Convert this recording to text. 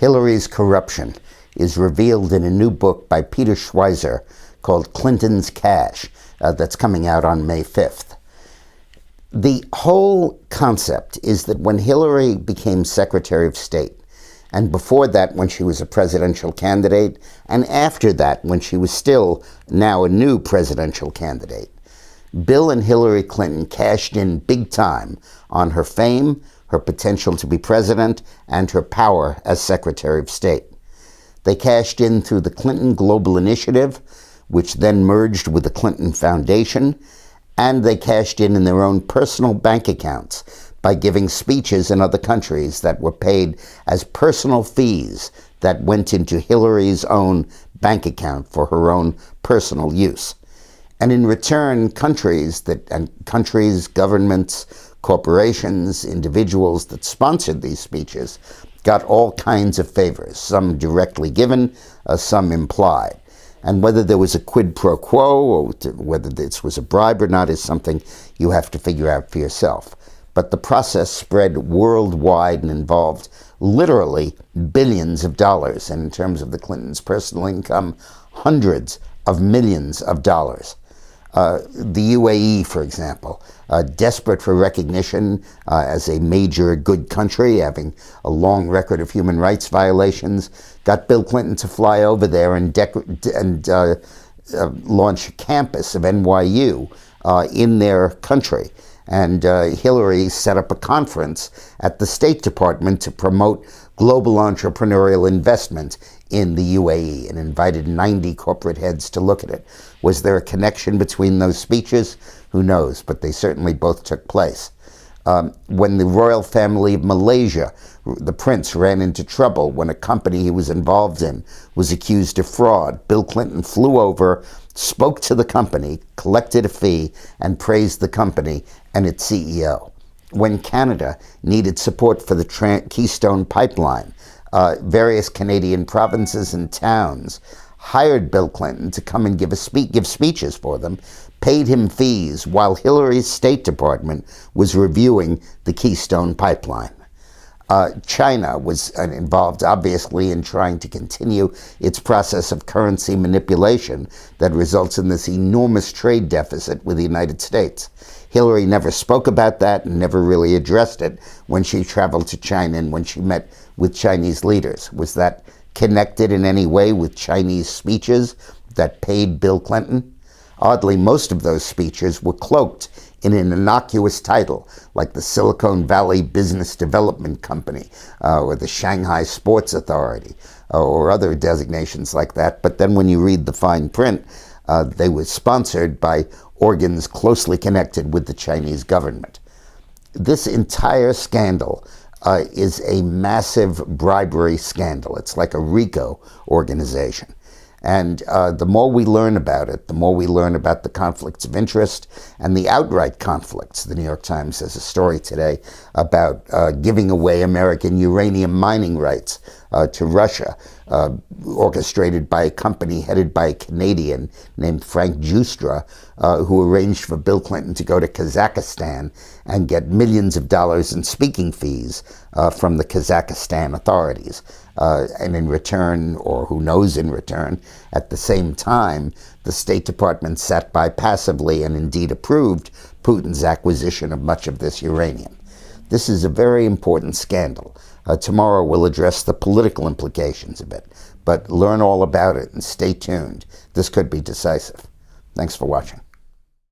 Hillary's corruption is revealed in a new book by Peter Schweizer called Clinton's Cash that's coming out on May 5th. The whole concept is that when Hillary became Secretary of State, and before that when she was a presidential candidate, and after that when she was still now a new presidential candidate, Bill and Hillary Clinton cashed in big time on her fame, her potential to be president, and her power as Secretary of State. They cashed in through the Clinton Global Initiative, which then merged with the Clinton Foundation, and they cashed in their own personal bank accounts by giving speeches in other countries that were paid as personal fees that went into Hillary's own bank account for her own personal use. And in return, countries, governments, corporations, individuals that sponsored these speeches got all kinds of favors, some directly given, some implied. And whether there was a quid pro quo or whether this was a bribe or not is something you have to figure out for yourself. But the process spread worldwide and involved literally billions of dollars, and in terms of the Clintons' personal income, hundreds of millions of dollars. The UAE, for example, desperate for recognition as a major good country, having a long record of human rights violations, got Bill Clinton to fly over there and launch a campus of NYU in their country. And Hillary set up a conference at the State Department to promote global entrepreneurial investment in the UAE and invited 90 corporate heads to look at it. Was there a connection between those speeches? Who knows, but they certainly both took place. When the royal family of Malaysia, the prince, ran into trouble when a company he was involved in was accused of fraud, Bill Clinton flew over, spoke to the company, collected a fee, and praised the company and its CEO. When Canada needed support for the Keystone Pipeline, various Canadian provinces and towns hired Bill Clinton to come and give speeches for them, paid him fees while Hillary's State Department was reviewing the Keystone Pipeline. China was involved, obviously, in trying to continue its process of currency manipulation that results in this enormous trade deficit with the United States. Hillary never spoke about that and never really addressed it when she traveled to China and when she met with Chinese leaders. Was that connected in any way with Chinese speeches that paid Bill Clinton? Oddly, most of those speeches were cloaked in an innocuous title, like the Silicon Valley Business Development Company, or the Shanghai Sports Authority, or other designations like that. But then when you read the fine print, they were sponsored by organs closely connected with the Chinese government. This entire scandal is a massive bribery scandal. It's like a RICO organization. And the more we learn about it, the more we learn about the conflicts of interest and the outright conflicts. The New York Times has a story today about giving away American uranium mining rights to Russia, orchestrated by a company headed by a Canadian named Frank Giustra, who arranged for Bill Clinton to go to Kazakhstan and get millions of dollars in speaking fees from the Kazakhstan authorities. And in return, or who knows in return, at the same time, the State Department sat by passively and indeed approved Putin's acquisition of much of this uranium. This is a very important scandal. Tomorrow we'll address the political implications of it, but learn all about it and stay tuned. This could be decisive. Thanks for watching.